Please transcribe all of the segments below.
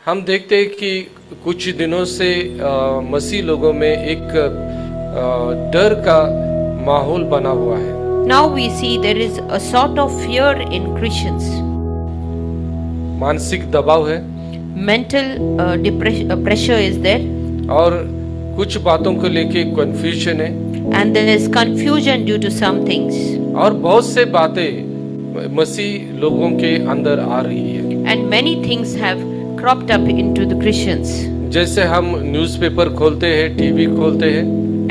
हम देखते हैं कि कुछ दिनों से मसीह लोगों में एक डर का माहौल बना हुआ है। Now we see there is a sort of fear in Christians. मानसिक दबाव है Mental pressure is there, और कुछ बातों को लेके कंफ्यूजन है and there is confusion due to some things. और बहुत से बातें मसीह लोगों के अंदर आ रही है। And many things have cropped up into the Christians. जैसे हम न्यूज़पेपर खोलते हैं, टीवी खोलते हैं,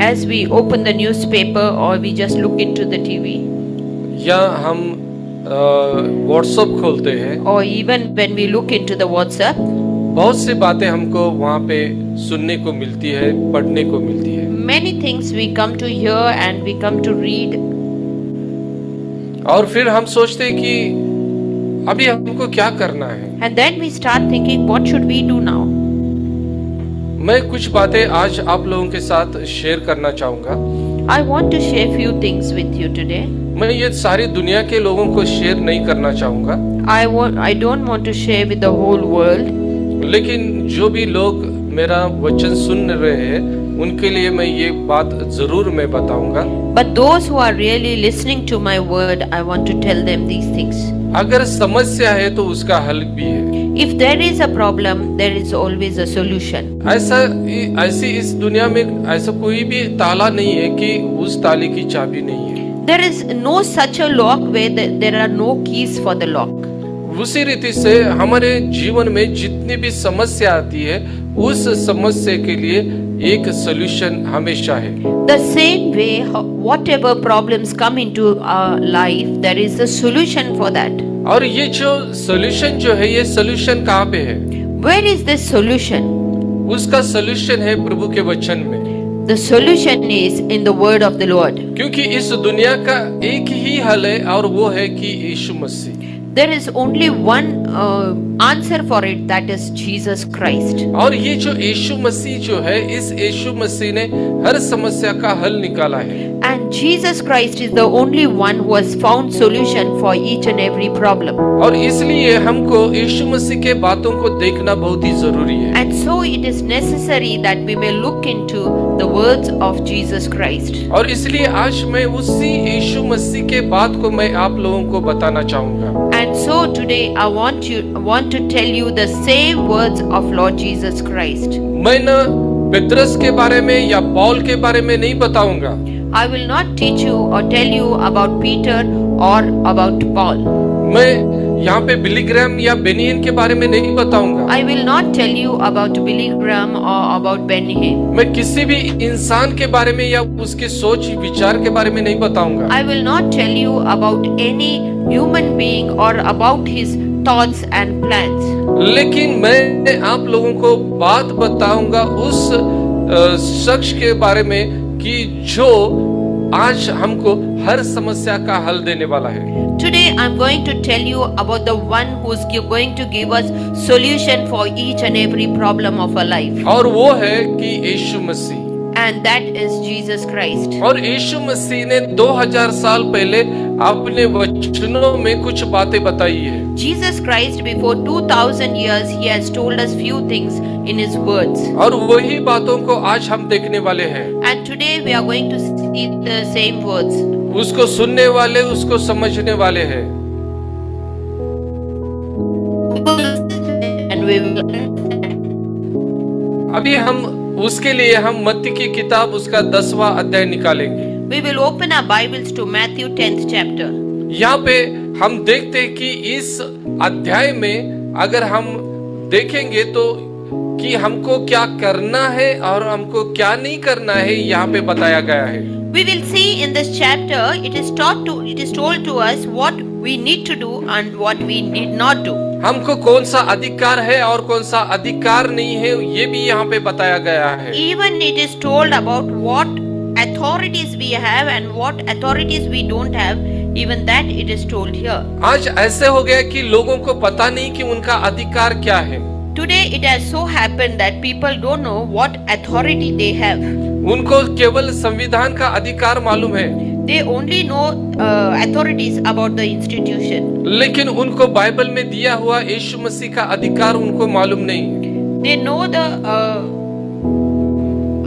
As we open the newspaper or we just look into the TV, या हम व्हाट्सएप खोलते हैं, or even when we look into the WhatsApp, बहुत सी बातें हमको वहाँ पे सुनने को मिलती है, पढ़ने को मिलती है। many things we come to hear and we come to read, और फिर हम सोचते हैं कि अभी हमको क्या करना है। and then we start thinking, what should we do now? मैं कुछ बातें आज आप लोगों के साथ शेयर करना चाहूँगा। I want to share few things with you today. मैं ये सारी दुनिया के लोगों को शेयर नहीं करना चाहूँगा, I don't want to share with the whole world, लेकिन जो भी लोग मेरा वचन सुन रहे हैं उनके लिए मैं ये बात जरूर मैं बताऊंगा। but those who are really listening to my word, I want to tell them these things. अगर समस्या है तो उसका हल भी है। If there is a problem, there is always a solution. ऐसी इस दुनिया में ऐसा कोई भी ताला नहीं है कि उस ताले की चाबी नहीं है। There is no such a lock where there are no keys for the lock. उसी रीति से हमारे जीवन में जितनी भी समस्या आती है उस समस्या के लिए एक सॉल्यूशन हमेशा है। The same way, whatever problems come into our life, there is a solution for that. और ये जो सॉल्यूशन जो है, ये सॉल्यूशन कहाँ पे है? Where is this solution? उसका सॉल्यूशन है प्रभु के वचन में। The solution is in the word of the Lord. क्योंकि इस दुनिया का एक ही हल है और वो है कि यीशु मसीह। There is only one answer for it, that is Jesus Christ. और ये जो यीशु मसीह जो है, इस यीशु मसीह ने हर समस्या का हल निकाला है। And Jesus Christ is the only one who has found solution for each and every problem. और इसलिए हमको यीशु मसीह के बातों को देखना बहुत ही जरूरी है। And so it is necessary that we may look into the words of Jesus Christ. और इसलिए आज मैं उसी यीशु मसीह के बात को मैं आप लोगों को बताना चाहूँगा। And so today I want to tell you the same words of Lord Jesus Christ. मैं न पेत्रस के बारे में या पौल के बारे में नहीं बताऊंगा। I will not teach you or tell you about Peter or about Paul. मैं यहाँ पे बिली ग्रैहम या बेनी हिन के बारे में नहीं बताऊंगा। I will not tell you about Billy Graham or about Benny Hinn. मैं किसी भी इंसान के बारे में या उसके सोच विचार के बारे में नहीं बताऊंगा। I will not tell you about any human being or about his thoughts and plans. लेकिन मैं आप लोगों को बात बताऊंगा उस शख्स के बारे में कि जो आज हमको हर समस्या का हल देने वाला है। Today I'm going to tell you about the one who's going to give us solution for each and every problem of our life. और वो है कि यीशु मसीह। And that is Jesus Christ. और यीशु मसीह ने 2000 साल पहले अपने वचनों में कुछ बातें बताई है। Jesus Christ before 2000 years he has told us few things in his words. और वही बातों को आज हम देखने वाले हैं। And today we are going to see the same words. उसको सुनने वाले, उसको समझने वाले हैं। And we will अभी हम उसके लिए हम मत्ती की किताब उसका 10वां अध्याय निकालेंगे। We will open our Bibles to Matthew 10th chapter. यहाँ पे हम देखते हैं कि इस अध्याय में अगर हम देखेंगे तो कि हमको क्या करना है और हमको क्या नहीं करना है, यहाँ पे बताया गया है। We will see in this chapter it is told to us what we need to do and what we need not do. हमको कौन सा अधिकार है और कौन सा अधिकार नहीं है, ये भी यहाँ पे बताया गया है। Even it is told about what authorities we have and what authorities we don't have, even that it is told here. आज ऐसे हो गया कि लोगों को पता नहीं कि उनका अधिकार क्या है। Today it has so happened that people don't know what authority they have. उनको केवल संविधान का अधिकार मालूम है। They only know authorities about the institution. लेकिन उनको बाइबल में दिया हुआ यीशु मसीह का अधिकार उनको मालूम नहीं। They know the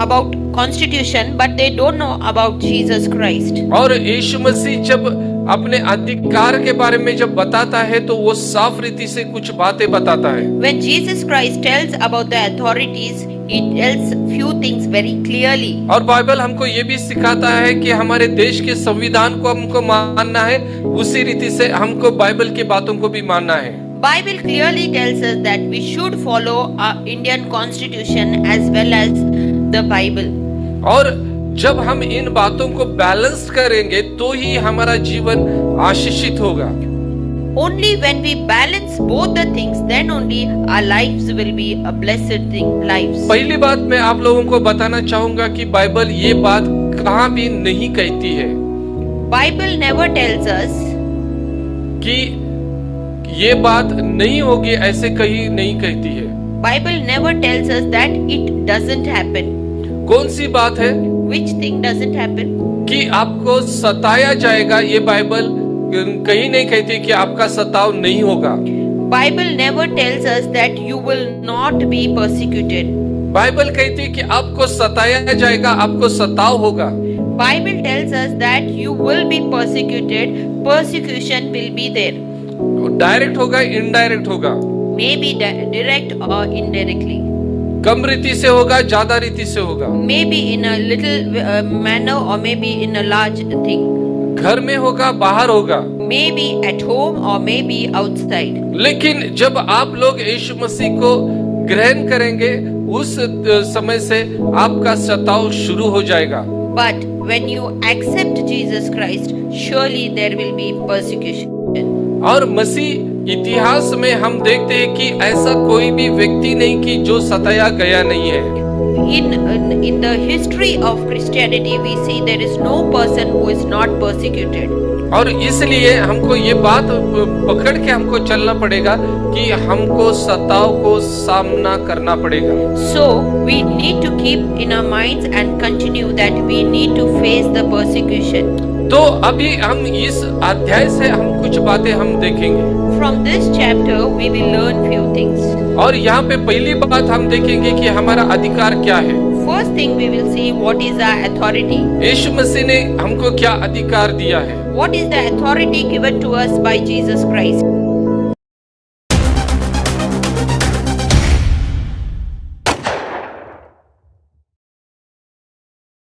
about constitution, but they don't know about Jesus Christ. और यीशु मसीह जब अपने अधिकार के बारे में जब बताता है तो वो साफ रीति से कुछ बातें बताता है। When Jesus Christ tells about the authorities, he tells few things very clearly. और बाइबल हमको ये भी सिखाता है कि हमारे देश के संविधान को हमको मानना है, उसी रीति से हमको बाइबल की बातों को भी मानना है। Bible clearly tells us that we should follow our Indian constitution as well as the Bible. और जब हम इन बातों को बैलेंस करेंगे तो ही हमारा जीवन आशीषित होगा। Only when we balance both the things, then only our lives will be a blessed lives. पहली बात मैं आप लोगों को बताना चाहूंगा कि बाइबल ये बात कहाँ भी नहीं कहती है Bible never tells us कि ये बात नहीं होगी, ऐसे कहीं नहीं कहती है। Bible never tells us that it doesn't happen. कौन सी बात है Which thing doesn't happen? कि आपको सताया जाएगा, ये बाइबल कहीं नहीं कहती कि आपका सताव नहीं होगा। Bible never tells us that you will not be persecuted. Bible कहती है कि आपको सताया जाएगा, आपको सताव होगा। Bible tells us that you will be persecuted. Persecution will be there. Direct होगा, इनडायरेक्ट होगा, Maybe direct or indirectly. कम रीति से होगा, ज्यादा रीति से होगा, Maybe in a little manner or maybe in a large thing. घर में होगा, बाहर होगा। Maybe at home or maybe outside. लेकिन जब आप लोग यीशु मसीह को ग्रहण करेंगे, उस समय से आपका सताव शुरू हो जाएगा। But when you accept Jesus Christ, surely there will be persecution. और मसीह इतिहास में हम देखते हैं कि ऐसा कोई भी व्यक्ति नहीं कि जो सताया गया नहीं है। In the history of Christianity, we see there is no person who is not persecuted. और इसलिए हमको ये बात पकड़ के हमको चलना पड़ेगा कि हमको सताव को सामना करना पड़ेगा। So we need to keep in our minds and continue that we need to face the persecution. तो अभी हम इस अध्याय से हम कुछ बातें हम देखेंगे। From this chapter we will learn few things. और यहाँ पे पहली बात हम देखेंगे कि हमारा अधिकार क्या है। First thing we will see what is our authority. यीशु मसीह ने हमको क्या अधिकार दिया है। What is the authority given to us by Jesus Christ?